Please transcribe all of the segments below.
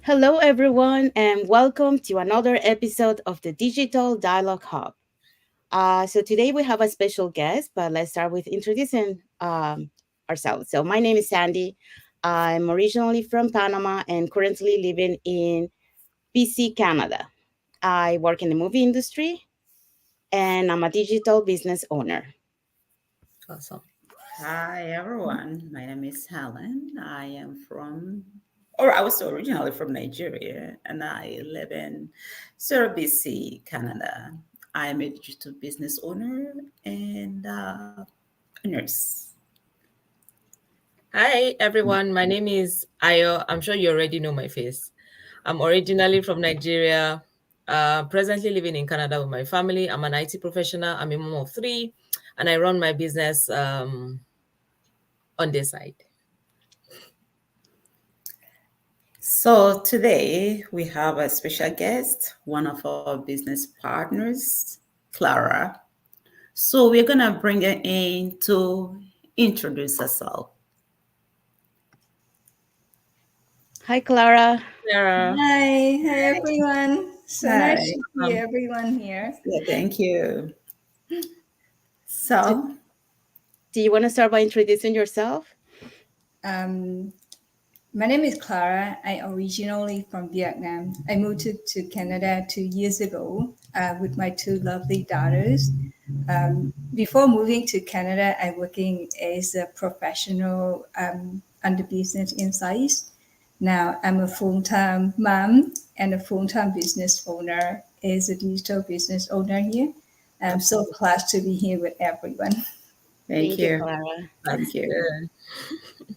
Hello, everyone, and welcome to another episode of the Digital Dialogue Hub. So, today we have a special guest, but let's start with introducing ourselves. So, my name is Sandy. I'm originally from Panama and currently living in BC, Canada. I work in the movie industry and I'm a digital business owner. Awesome. Hi everyone, my name is Helen. I was originally from Nigeria and I live in Surrey, BC, Canada. I am a digital business owner and a nurse. Hi, everyone. My name is Ayo. I'm sure you already know my face. I'm originally from Nigeria, presently living in Canada with my family. I'm an IT professional. I'm a mom of three, and I run my business on this side. So today we have a special guest, one of our business partners, Clara. So we're gonna bring her in to introduce herself. Hi, Clara. Clara, Hi everyone. So nice Hi. to see everyone here. Yeah, thank you. So, So do you want to start by introducing yourself? Um, my name is Clara. I originally from Vietnam. I moved to Canada 2 years ago with my two lovely daughters. Before moving to Canada, I working as a professional under business insights. Now I'm a full-time mom and a full-time business owner as a digital business owner here. I'm so glad to be here with everyone. thank Thank you, you. Clara. Thank that's you. good.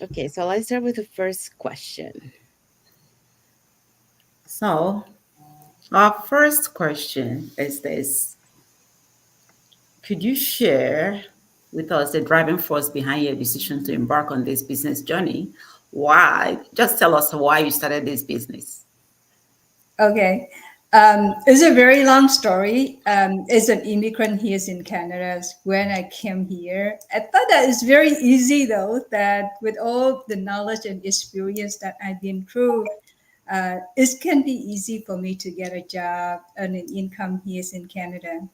Okay, so let's start with the first question. So, our first question is this. Could you share with us the driving force behind your decision to embark on this business journey? Why? Just tell us why you started this business. Okay. It's a very long story. As an immigrant here in Canada, when I came here, I thought that it's very easy though, that with all the knowledge and experience that I've been through, it can be easy for me to get a job and an income here in Canada.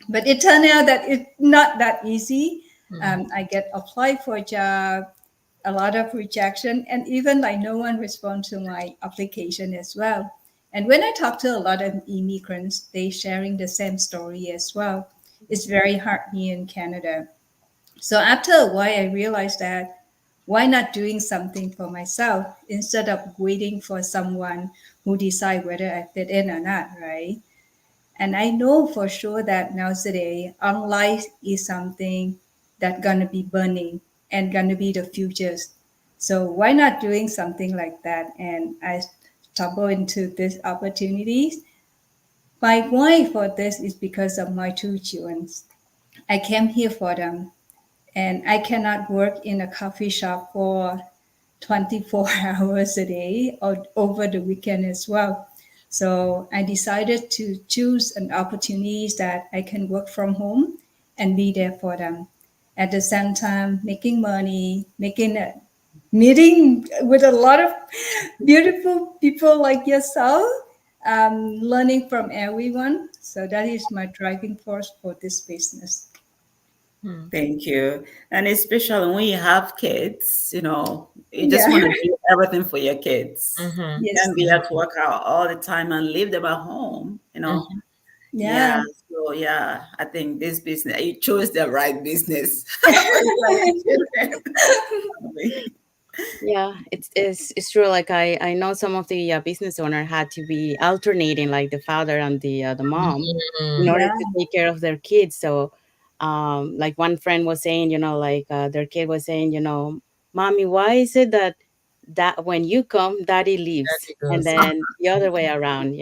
But it turned out that it's not that easy. Mhm. I get applied for a job, a lot of rejection, and even like no one responds to my application as well. And when I talk to a lot of immigrants, they sharing the same story as well. It's very hard here in Canada. So after a while, I realized that why not doing something for myself instead of waiting for someone who decide whether I fit in or not, right? And I know for sure that nowadays, online is something that gonna be burning and gonna be the futures. So why not doing something like that? And I stumbled into this opportunities. My why for this is because of my two children. I came here for them, and I cannot work in a coffee shop for 24 hours a day or over the weekend as well. So I decided to choose an opportunities that I can work from home and be there for them. At the same time, making money, making a meeting with a lot of beautiful people like yourself, learning from everyone. So that is my driving force for this business. Hmm. Thank you. And especially when you have kids, you just Yeah. want to do everything for your kids. Mhm. You can't Yes. be at work out all the time and leave them at home. Mhm. Yeah. Yeah. So yeah, I think this business, you chose the right business. For the children. Yeah, it's true. Like I know some of the business owner had to be alternating, like the father and the mom, in Mhm. order Yeah. to take care of their kids. So, like one friend was saying, like their kid was saying, mommy, why is it that when you come, daddy There leaves, it and goes. then the other way around.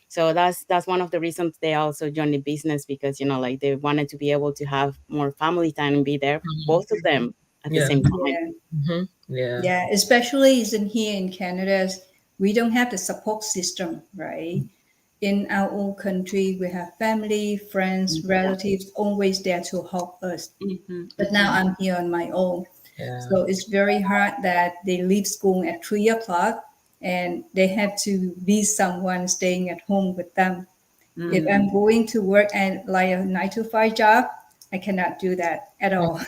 So that's one of the reasons they also joined the business because like they wanted to be able to have more family time and be there, Mhm. both of them at the Yeah. same time. Yeah. Mhm. Yeah. Yeah. Especially is in here in Canada, we don't have the support system, right? In our own country, we have family, friends, Yeah. relatives always there to help us. Mhm, But now mhm. I'm here on my own. Yeah. So it's very hard that they leave school at 3 o'clock. and they have to be someone staying at home with them. If Mm. I'm going to work and like a 9 to 5 job, I cannot do that at Mm, all.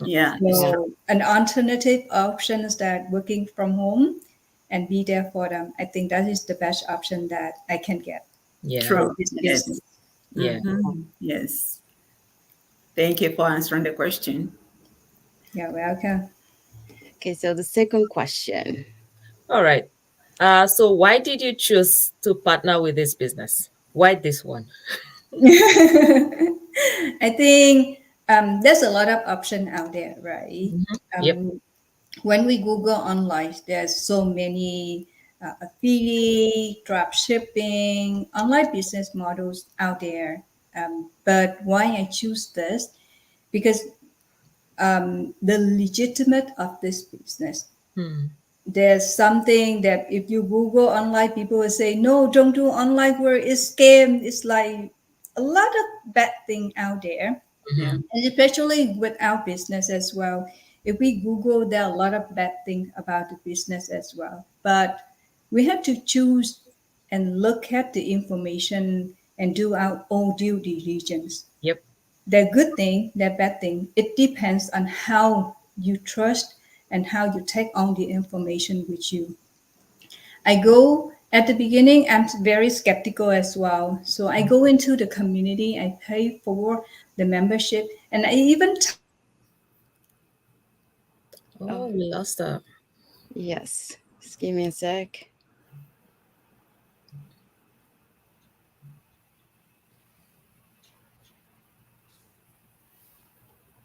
Yeah, it's yeah, true. So an alternative option is that working from home and be there for them. I think that is the best option that I can get yeah, from True. this business. Yes. yeah. Yes. Thank you for answering the question. You're welcome. Okay, so the second question. All right. So why did you choose to partner with this business? Why this one? I think there's a lot of option out there, right? Mhm. Yep. Um, when we Google online, there's so many affiliate, drop shipping, online business models out there. But why I choose this? Because the legitimate of this business. Hmm. There's something that if you Google online, people will say, no, don't do online work, it's scam. It's like a lot of bad thing out there. Yeah. Mhm. And especially with our business as well. If we Google, there are a lot of bad things about the business as well. But we have to choose and look at the information and do our own due diligence. Yep. The good thing, the bad thing, it depends on how you trust and how you take on the information with you. I go at the beginning, I'm very skeptical as well. So I go into the community, I pay for the membership, and I even talk to people Oh, Oh, we lost her. yes. Just give me a sec.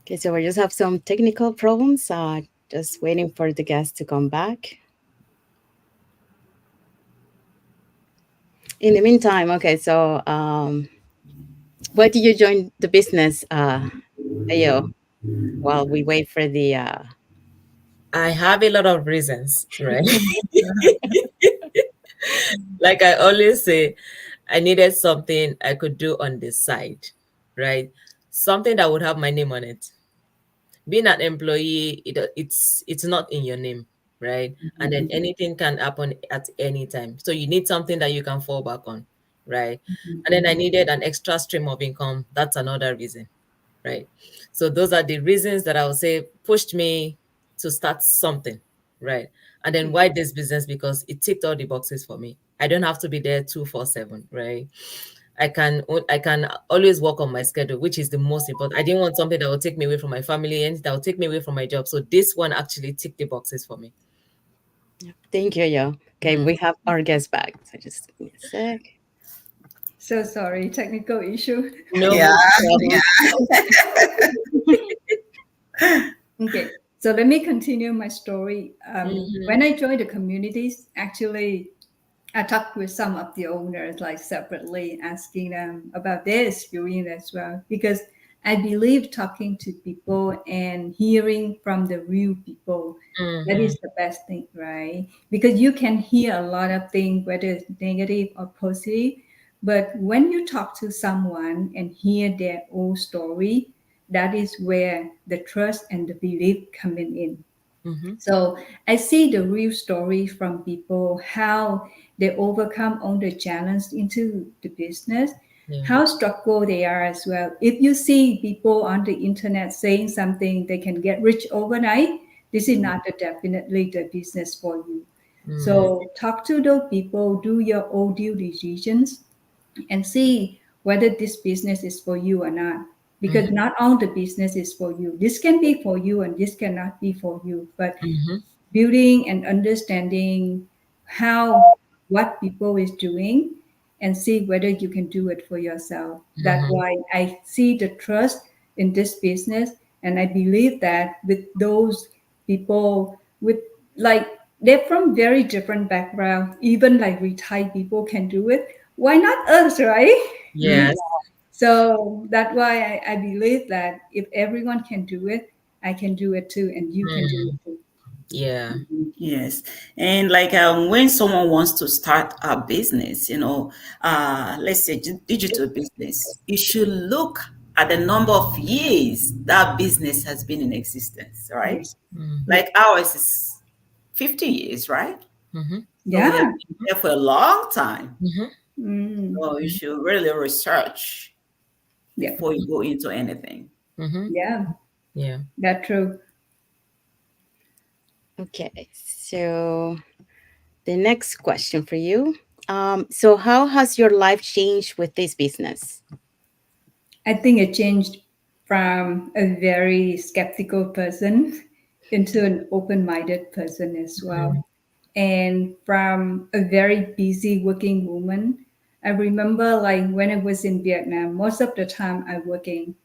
Okay, so we just have some technical problems. Just waiting for the guest to come back. In the meantime, okay, so why did you join the business, Ayo, while we wait for the I have a lot of reasons, right? Like I always say, I needed something I could do on the side, right? Something that would have my name on it. Being an employee, it's not in your name, right? And then anything can happen at any time. So you need something that you can fall back on, right? And then I needed an extra stream of income. That's another reason, right? So those are the reasons that I would say pushed me to start something, right? And then why this business? Because it ticked all the boxes for me. I don't have to be there 247, right? I can always work on my schedule, which is the most important. I didn't want something that would take me away from my family and that would take me away from my job. So this one actually ticked the boxes for me. thank you, Yo. Okay, Mm. we have our guest back. So just give me a sec. so sorry, technical issue. No Yeah. problem. Okay, so let me continue my story. Mhm. When I joined the communities, actually, I talked with some of the owners, like separately, asking them about their experience as well, because I believe talking to people and hearing from the real people, that Mhm. is the best thing, right? Because you can hear a lot of things, whether it's negative or positive, but when you talk to someone and hear their own story, that is where the trust and the belief coming in. Mhm. So I see the real story from people, how they overcome all the challenge into the business, Yeah. how struggle they are as well. If you see people on the internet saying something they can get rich overnight, this is not definitely the business for you. Mm. So talk to those people, do your own due diligence, and see whether this business is for you or not. Because Mhm. not all the business is for you. This can be for you and this cannot be for you. But Mhm. building and understanding how what people is doing and see whether you can do it for yourself. That's Mhm. why I see the trust in this business, and I believe that with those people with like they're from very different background, even like retired people can do it. Why not us, right? Mm, Yes. So that's why I believe that if everyone can do it, I can do it too, and you can do Mm. it too. Yeah. Yes. And like when someone wants to start a business, let's say digital business, you should look at the number of years that business has been in existence, right? Yes. Mm. Yes. Like ours is 50 years, right? Mm-hmm. So we have Yeah. been here for a long time. Mm-hmm. Mm. So you should really research Yeah. before you go into anything. Mm-hmm. Yeah. Yeah. That's true. Okay, so the next question for you. So how has your life changed with this business? I think it changed from a very skeptical person into an open minded person as well. And from a very busy working woman, I remember like when I was in Vietnam, most of the time I working.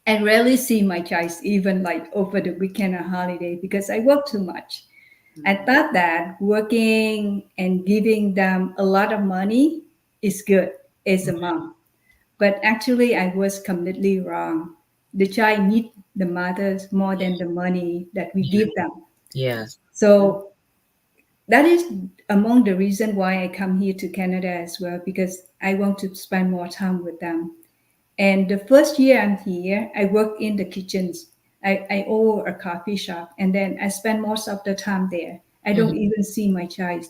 I rarely see my child even like over the weekend or holiday because I work too much. I thought that working and giving them a lot of money is good as a mom. But actually, I was completely wrong. The child need the mothers more than the money that we Yeah. give them. Yes. So that is among the reason why I come here to Canada as well because I want to spend more time with them. And the first year I'm here, I work in the kitchens. I own a coffee shop, and then I spend most of the time there. I don't Mm-hmm. even see my child.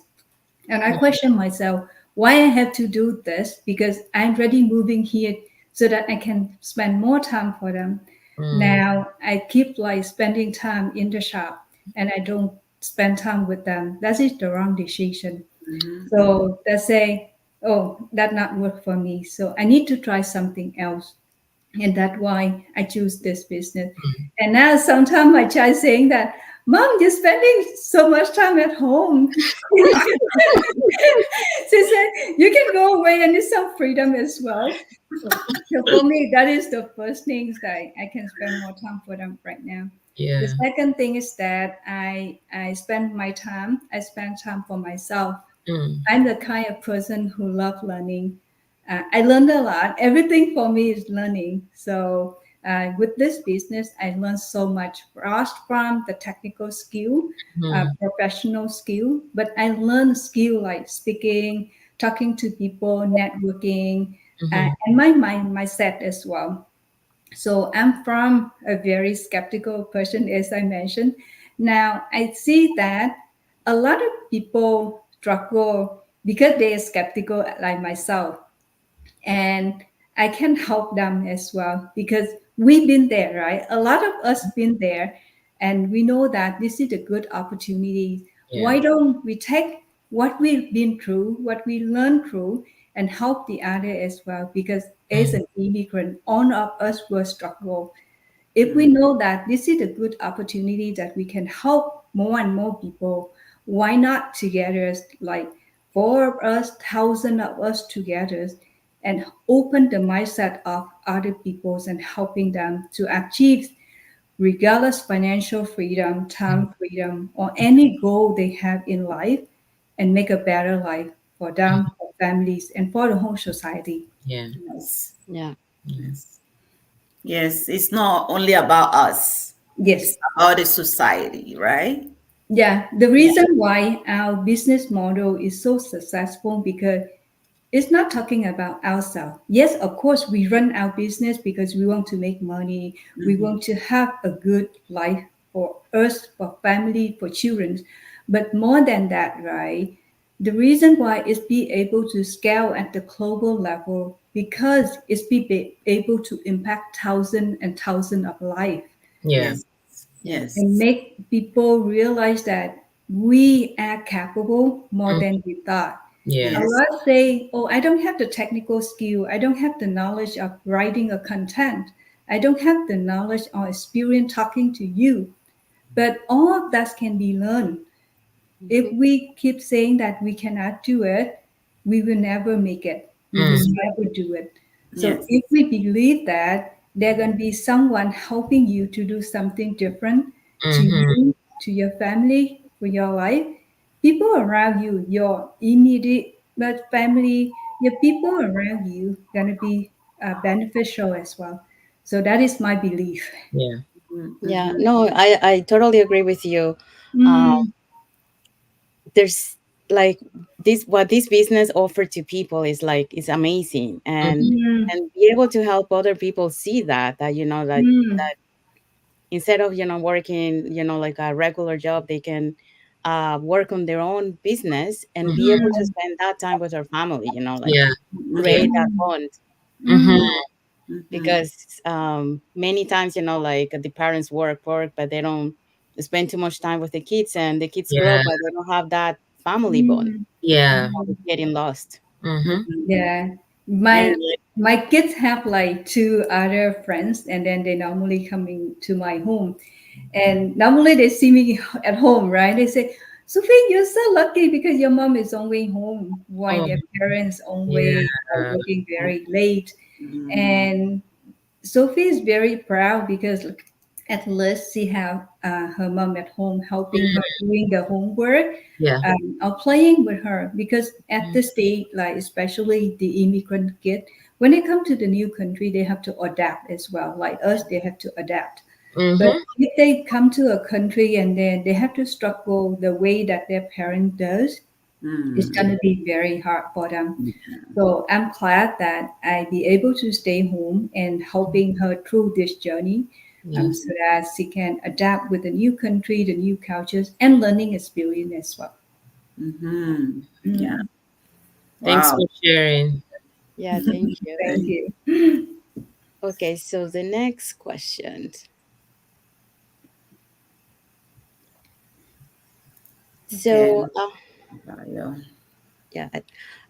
And I question myself why I have to do this because I'm ready moving here so that I can spend more time for them. Mm. Now I keep like spending time in the shop and I don't spend time with them. That is the wrong decision. Mm-hmm. So they say, oh, that not work for me. So I need to try something else. And that's why I choose this business. And now sometimes my child saying that, Mom, you're spending so much time at home. She said, you can go away and there's some freedom as well. So for me, that is the first things that I can spend more time for them right now. The Yeah. second thing is that I spend my time, I spend time for myself. Mm. I'm the kind of person who love learning. I learned a lot. Everything for me is learning. So with this business, I learned so much from the technical skill, Mm. professional skill, but I learned skill like speaking, talking to people, networking, Mm-hmm. and my mindset as well. So I'm from a very skeptical person, as I mentioned. Now I see that a lot of people struggle because they are skeptical like myself. And I can help them as well because we've been there, right? A lot of us been there and we know that this is a good opportunity. Yeah. Why don't we take what we've been through, what we learned through, and help the other as well? Because as Mm. an immigrant, all of us will struggle. If we know that this is a good opportunity that we can help more and more people, why not together, like four of us, thousand of us together, and open the mindset of other peoples and helping them to achieve regardless financial freedom, time freedom, or any goal they have in life, and make a better life for them, for families, and for the whole society. Yeah. Yes. Yeah. Yeah. Yes. Yes. It's not only about us. Yes. It's about the society, right? Yeah, the Yeah. reason why our business model is so successful because it's not talking about ourselves. Yes, of course, we run our business because we want to make money. We Mm-hmm. want to have a good life for us, for family, for children. But more than that, right? The reason why is be able to scale at the global level because it's be able to impact thousands and thousands of life Yeah. Yes. Yeah. Yes. and make people realize that we are capable more Mm. than we thought. A Yeah. Yes. lot say, oh, I don't have the technical skill. I don't have the knowledge of writing a content. I don't have the knowledge or experience talking to you. But all of that can be learned. If Mhm. we keep saying that we cannot do it, we will never make it. We will Mm. That's never do it. So yes. if we believe that there's going to be someone helping you to do something different to Mm-hmm. you, to your family, for your life, people around you, your immediate family, your people around you, going to be beneficial as well. So that is my belief. Yeah. Yeah. Mm-hmm. No, I totally agree with you. Uh, Mm, there's like this what this business offered to people is like is amazing, Mm-hmm. mm, and be able to help other people see that mm, instead of working like a regular job, they can work on their own business and be able to Mm-hmm. spend that time with her family, like Yeah. Yeah. create that bond. Mm-hmm. Because many times, like the parents work, but they don't spend too much time with the kids, and the kids grow Yeah. up, but they don't have that family bond. Mm. Yeah. It's getting lost. Mm-hmm. Yeah. Yeah. My kids have like two other friends, and then they normally coming to my home. And normally they see me at home, right? They say, Sophie, you're so lucky because your mom is always home while Oh, their parents yeah. always are working very late. Mm. And Sophie is very proud because at least she have her mom at home helping her doing the homework Yeah. or playing with her. Because at Mm. this stage, like especially the immigrant kid, when they come to the new country, they have to adapt as well. Like us, they have to adapt. But Mm-hmm. if they come to a country and then they have to struggle the way that their parent does, it's Mm. gonna be very hard for them. So I'm glad that I be able to stay home and helping her through this journey, Yeah. so that she can adapt with the new country, the new cultures, and learning experience as well. Mm-hmm. Yeah. Mm, Thanks Wow. for sharing. Yeah, thank you. thank you. Okay, so the next question. Okay. So, Yeah. yeah,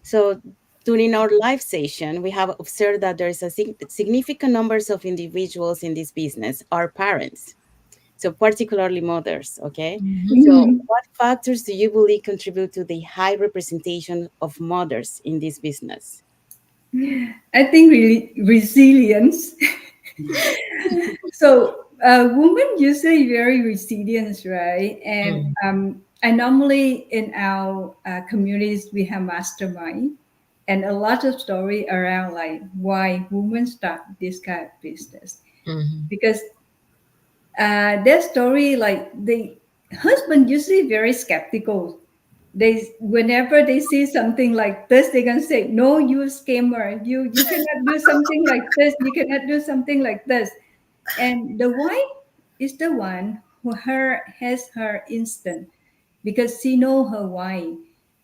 so during our live session, we have observed that there is a significant numbers of individuals in this business are parents. So particularly mothers, okay? So Mhm. what factors do you believe contribute to the high representation of mothers in this business? I think really resilience. So women usually very resilient, right? And Mm. I normally in our communities we have mastermind and a lot of story around like why women start this kind of business Mm-hmm. because their story like the husband usually very skeptical. They whenever they see something like this, they can say, "No, you scammer! You cannot do something like this. You cannot do something like this." And the wife is the one who her has her instinct because she know her why.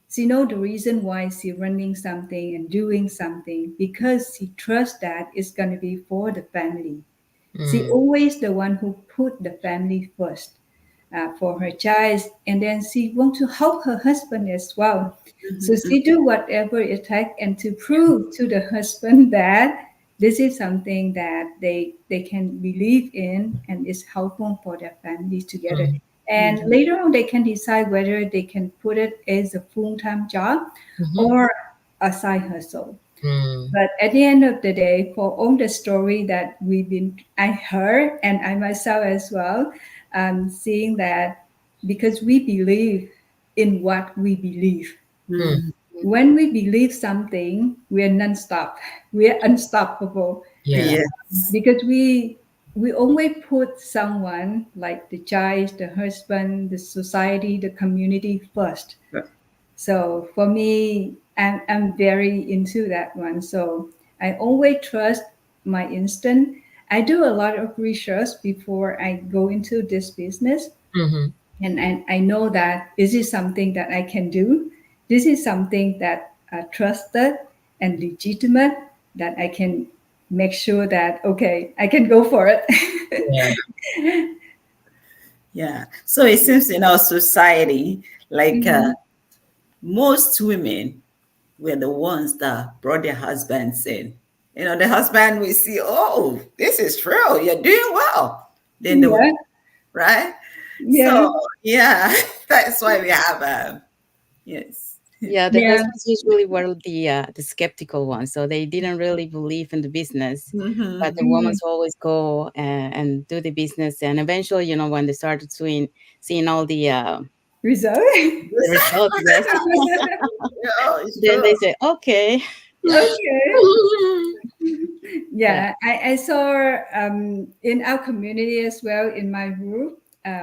She know the reason why she running something and doing something because she trusts that it's gonna be for the family. She Mm. always the one who put the family first for her child, and then she want to help her husband as well. So Mm-hmm. she do whatever it takes and to prove to the husband that this is something that they can believe in and is helpful for their families together. Mm. And later on, they can decide whether they can put it as a full-time job Mm-hmm. or a side hustle. Mm. But at the end of the day, for all the story that I heard, and I myself as well, seeing that because we believe in what we believe. Mm. Mm-hmm. When we believe something, we are non-stop. We are unstoppable Yeah. Yes. because we always put someone like the child, the husband, the society, the community first. So for me, I'm very into that one. So I always trust my instinct. I do a lot of research before I go into this business. Mm-hmm. And I know that this is something that I can do. This is something that trusted and legitimate that I can make sure that, okay, I can go for it. Yeah. Yeah. So it seems in our society, like Mhm. most women were the ones that brought their husbands in. The husband will see, oh, this is true. You're doing well. Then they will, Yeah, right? yeah, So, yeah, that's why we have, yes. Yeah, the yeah. husbands usually were the skeptical ones, so they didn't really believe in the business. But the Mm-hmm. Mm. women always go and do the business, and eventually, when they started seeing all Result. the results, yes, Yeah, it's then true. they say, okay, yeah, Okay. yeah, Yeah, I saw in our community as well, in my group,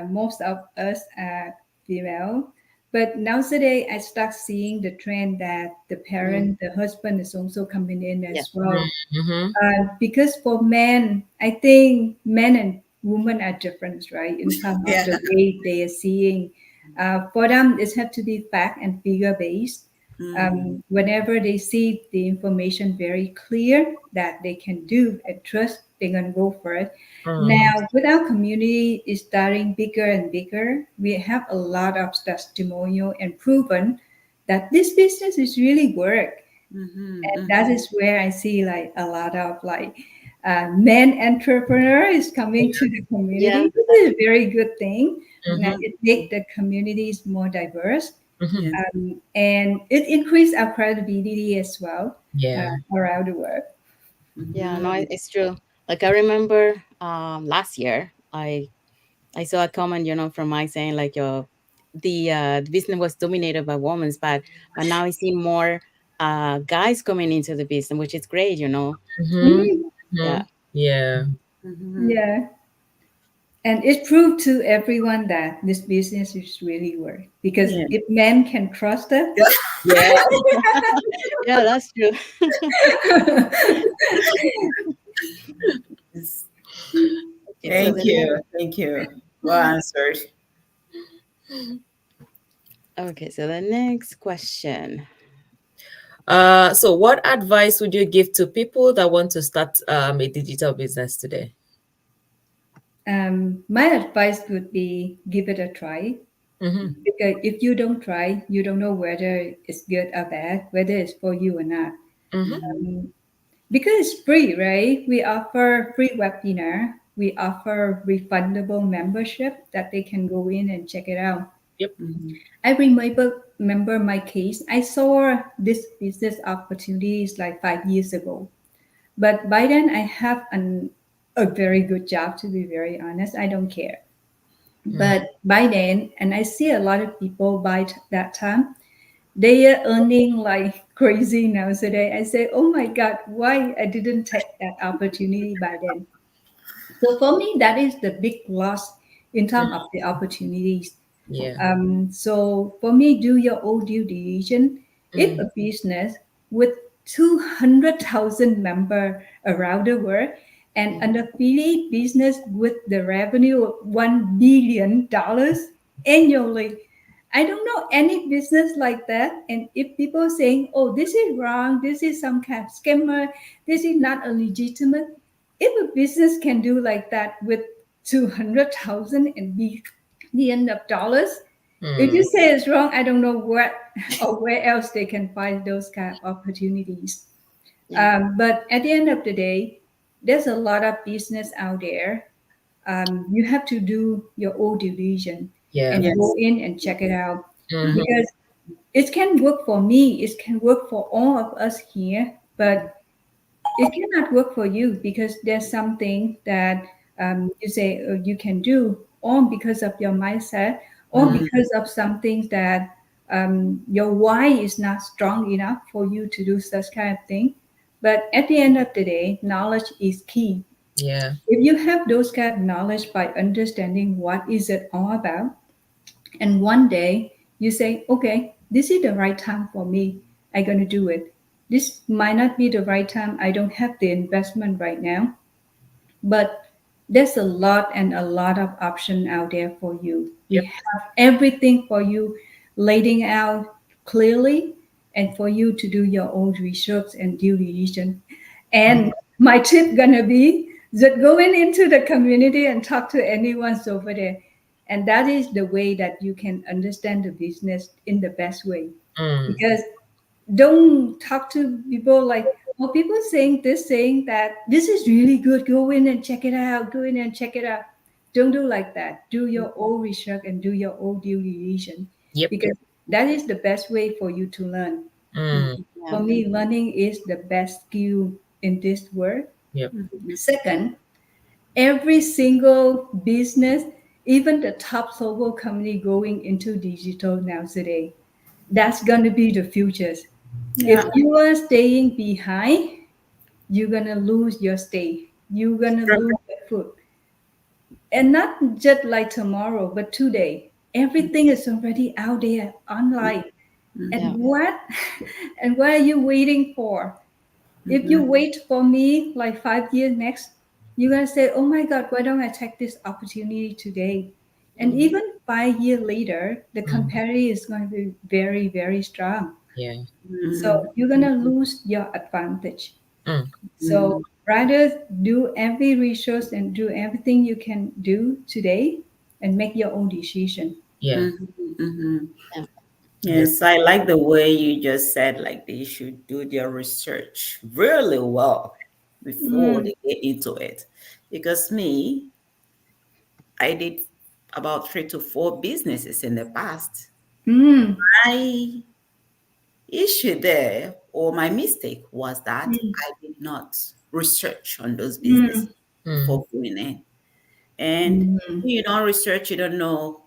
most of us are female. But nowadays, I start seeing the trend that the mm, parent, the husband is also coming in yeah, as well. Mm-hmm. Because for men, I think men and women are different, right? In terms of Yeah. the way they are seeing For them, it has to be fact and figure based. Whenever they see the information very clear that they can do and trust, they're gonna go for it. Mm. Now, with our community is starting bigger and bigger, we have a lot of testimonial and proven that this business is really work. And that is where I see like a lot of like men entrepreneurs coming to the Yeah. community. This is a very good thing. Now, Mhm. it make the communities more diverse, Mhm. and it increase our credibility as well Yeah. around the world. Yeah, no, it's true. Like I remember last year, I saw a comment, from Mike saying like the business was dominated by women, but now I see more guys coming into the business, which is great. Mhm. Mhm. Yeah. Mhm. Yeah. Yeah. And it proved to everyone that this business is really work because Yeah. if men can trust it, Yeah. Yeah, that's true. Yes. Okay, so Thank the next you. Thank you. Well answered. question. So what advice would you give to people that want to start a digital business today? my advice would be give it a try. Mm-hmm. Because if you don't try, you don't know whether it's good or bad, whether it's for you or not. Mm-hmm. Um, because it's free, right? We offer free webinar. We offer refundable membership that they can go in and check it out. Yep. I remember my case. I saw this business opportunities like 5 years ago, but by then I have a very good job. To be very honest, I don't care. Mm. But by then, and I see a lot of people by that time, they are earning like crazy now. So I say, oh my God, why I didn't take that opportunity by then? So for me, that is the big loss in terms of the opportunities. Yeah. So for me, do your own due diligence. If Mm. a business with 200,000 members around the world and an affiliate business with the revenue of $1 billion annually, I don't know any business like that. And if people saying, "Oh, this is wrong. This is some kind of scammer. This is not a legitimate," if a business can do like that with 200,000 and billion of dollars, if you Mm. say it's wrong, I don't know what or where else they can find those kind of opportunities. Yeah. But at the end of the day, there's a lot of business out there. You have to do your own due diligence Yeah. and go Yes. in and check it out Mm-hmm. because it can work for me, it can work for all of us here, but it cannot work for you because there's something that you say you can do, or because of your mindset, or because of something that your why is not strong enough for you to do such kind of thing. But at the end of the day, knowledge is key. Yeah. If you have those kind of knowledge by understanding what is it all about, and one day you say, okay, this is the right time for me. I'm going to do it. This might not be the right time. I don't have the investment right now, but there's a lot and a lot of option out there for you. We Yep. have everything for you laying out clearly and for you to do your own research and due diligence. And my tip gonna be that going into the community and talk to anyone over there. And that is the way that you can understand the business in the best way. Mm. Because don't talk to people like, well, people saying this, saying that this is really good. Go in and check it out. Go in and check it out. Don't do like that. Do your own research and do your own due diligence Yep. because that is the best way for you to learn. Mm. Yeah. For me, learning is the best skill in this world. Yep. Second, every single business, even the top global company going into digital now today, that's going to be the future. If Yeah. you are staying behind, you're gonna lose your stay. You're gonna lose your food. And not just like tomorrow, but today. Everything is already out there online. Yeah. And what and what are you waiting for? If you wait for me like 5 years next, you're gonna say, oh my God, why don't I take this opportunity today? And even 5 years later, the Mm. competitor is going to be very, very strong. Yeah. So you're going to lose your advantage. Mm. So rather do every research and do everything you can do today and make your own decision. Yeah. Yeah. Yes. Yes, I like the way you just said, like they should do their research really well before Mm, they get into it. Because me, I did about 3 to 4 businesses in the past. mm, My issue there, or my mistake, was that mm, I did not research on those businesses mm, Mm. before going in. And mm, when you don't research, you don't know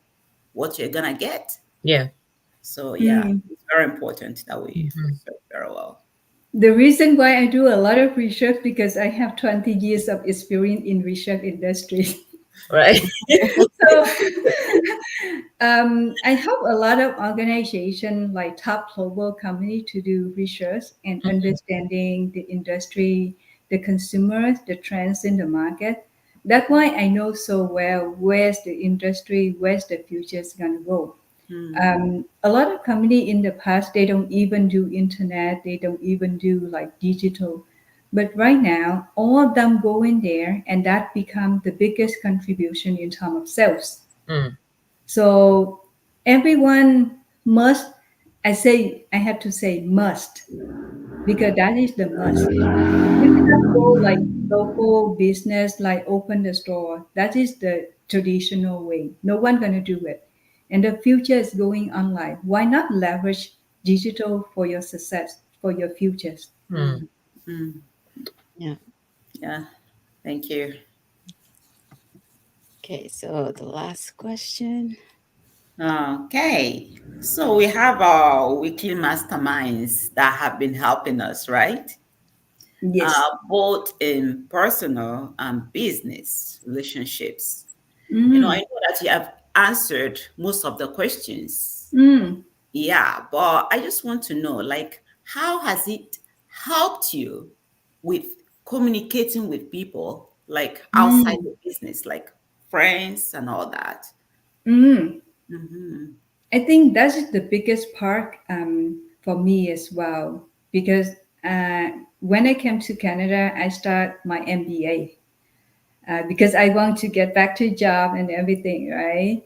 what you're gonna get. Yeah. So yeah, mm. it's very important that we Mhm. research very well. The reason why I do a lot of research because I have 20 years of experience in research industry. Right. So I help a lot of organizations like top global company to do research and understanding the industry, the consumers, the trends in the market. That's why I know so well where's the industry, where's the future is going to go. Mm, A lot of company in the past they don't even do internet, they don't even do like digital. But right now, all of them go in there, and that become the biggest contribution in terms of sales. Mm. So everyone must, I say, I have to say must, because that is the must. You cannot go like local business, like open the store. That is the traditional way. No one gonna do it. And the future is going online. Why not leverage digital for your success, for your futures? Mm. mm, mm. Yeah. Yeah, thank you. Okay, so the last question. Okay, so we have our weekly masterminds that have been helping us, right? Yes. Both in personal and business relationships. I Mm, know that you have answered most of the questions. mm, Yeah, but I just want to know, like, how has it helped you with communicating with people, like outside mm, the business, like friends and all that? mm. Mm-hmm. I think that is the biggest part for me as well because when I came to Canada, I started my MBA because I want to get back to job and everything, right?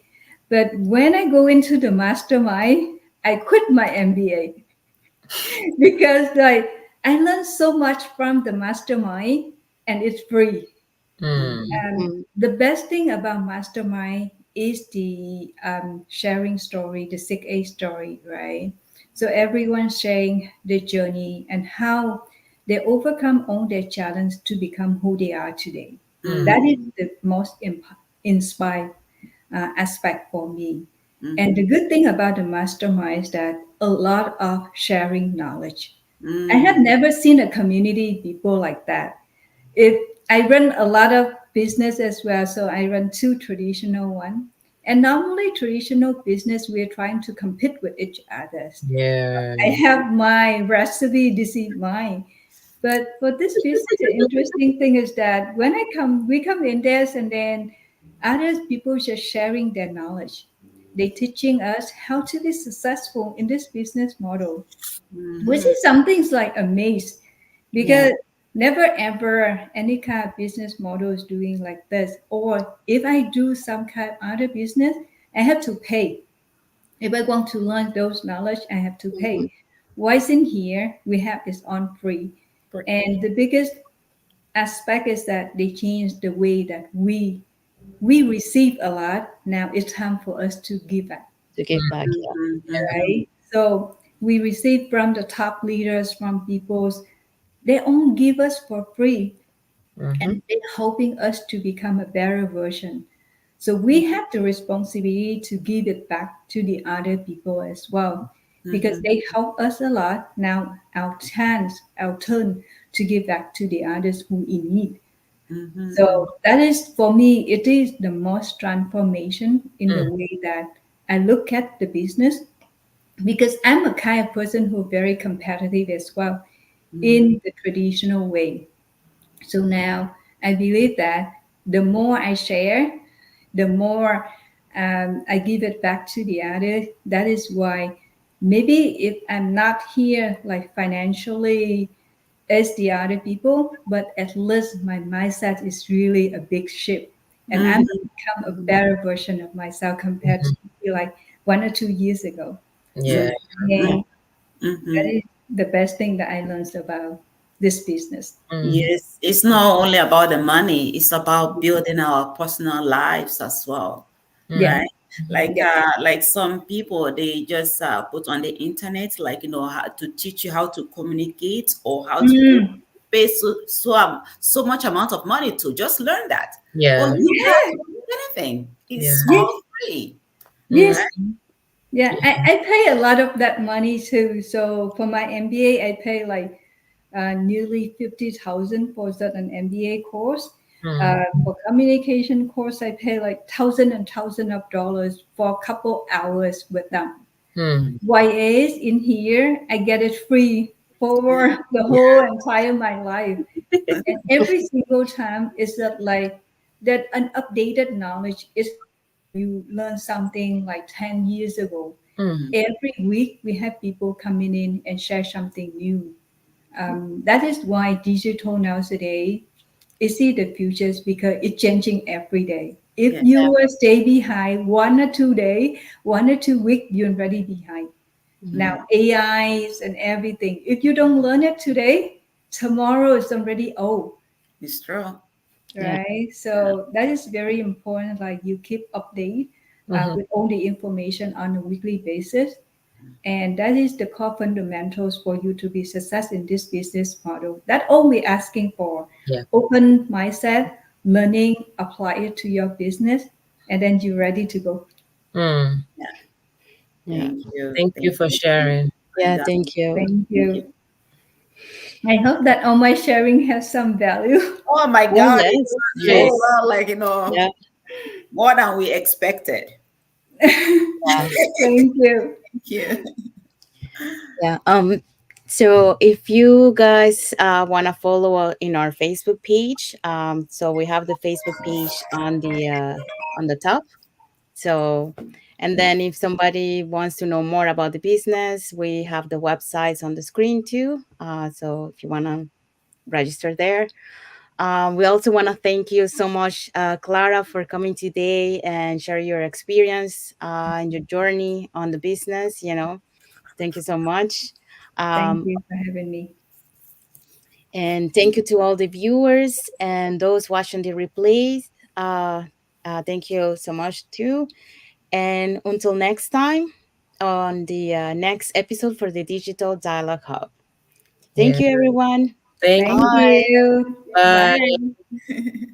But when I go into the mastermind, I quit my MBA because like I learned so much from the mastermind and it's free. Mm. Mm, The best thing about mastermind is the sharing story, the 6A story, right? So everyone's sharing their journey and how they overcome all their challenge to become who they are today. Mm. That is mm, the most inspired aspect for me. And Mm-hmm. the good thing about the mastermind is that a lot of sharing knowledge. I have Mm-hmm. never seen a community before like that. If I run a lot of business as well, so I run two traditional one. And normally traditional business, we're trying to compete with each other. I Yeah. have my recipe, this is mine. But for this business, the interesting thing is that when we come in there and then others people just sharing their knowledge. They teaching us how to be successful in this business model, which Mm-hmm. is something's like amazed yeah. because never ever any kind of business model is doing like this. Or if I do some kind of other business, I have to pay. If I want to learn those knowledge, I have to Mhm. pay. What's in here we have is on free. Great. And the biggest aspect is that they change the way that we receive a lot. Now it's time for us to give back, To give back. Yeah. Yeah. right? So we receive from the top leaders, from peoples, they all give us for free Mm-hmm. and they're helping us to become a better version. So we have the responsibility to give it back to the other people as well because Mm-hmm. they help us a lot. Now our chance, our turn to give back to the others who in need. Mm-hmm. So that is for me, it is the most transformation in the Mm. way that I look at the business because I'm a kind of person who very competitive as well Mm-hmm. in the traditional way. So now I believe that the more I share, the more I give it back to the other. That is why maybe if I'm not here like financially as the other people, but at least my mindset is really a big shift. And I'm Mhm. become a better version of myself compared to Mhm. like 1 or 2 years ago. So Yeah. yeah, that Mhm. is the best thing that I learned about this business. Mm. Yes, it's not only about the money, it's about building our personal lives as well, Yeah, Mm. right? Like yeah. like some people they just put on the internet like how to teach you how to communicate or how to Mm, pay so much amount of money to just learn that. But Yeah. you don't have yeah, to do anything. It's Yeah. yes, all free, Mm. yes. right? Yeah, I pay a lot of that money too. So for my MBA, I pay like nearly 50,000 for an MBA course. Mm. For communication course, I pay like thousand and thousand of dollars for a couple hours with them. Mm. YAs in here, I get it free for the whole entire my life. And every single time is that like that an updated knowledge is you learn something like 10 years ago. Mm. Every week we have people coming in and share something new. That is why digital nowadays is see the futures because it's changing every day. If Yeah. you will stay behind 1 or 2 day, 1 or 2 week, you're already behind. Mhm. Now AIs and everything. If you don't learn it today, tomorrow is already old, It's true. Yeah. right? Yeah. So that is very important. Like you keep update Mhm. with all the information on a weekly basis, and that is the core fundamentals for you to be success in this business model. That all we're asking for. Yeah. Open mindset, learning, apply it to your business, and then you're ready to go. Mm. Yeah. Yeah. Thank you. Thank you Thank for you. sharing. Yeah. Brenda. Thank you. Thank Thank you. you. I hope that all my sharing has some value. Oh my Oh God, it yes. was Yes. so well, like Yeah. more than we expected. Yeah. Thank you. Thank you. Yeah. So if you guys want to follow in our Facebook page, so we have the Facebook page on the top. So, and then if somebody wants to know more about the business, we have the websites on the screen too. So if you want to register there. We also want to thank you so much, Clara, for coming today and share your experience and your journey on the business. Thank you so much. Thank Um, you for having me. and thank you to all the viewers and those watching the replays. Uh, thank you so much too. And until next time on the next episode for the Digital Dialogue Hub. Thank Yeah. you, everyone. Thank you. Thank Bye. you. Bye. Bye.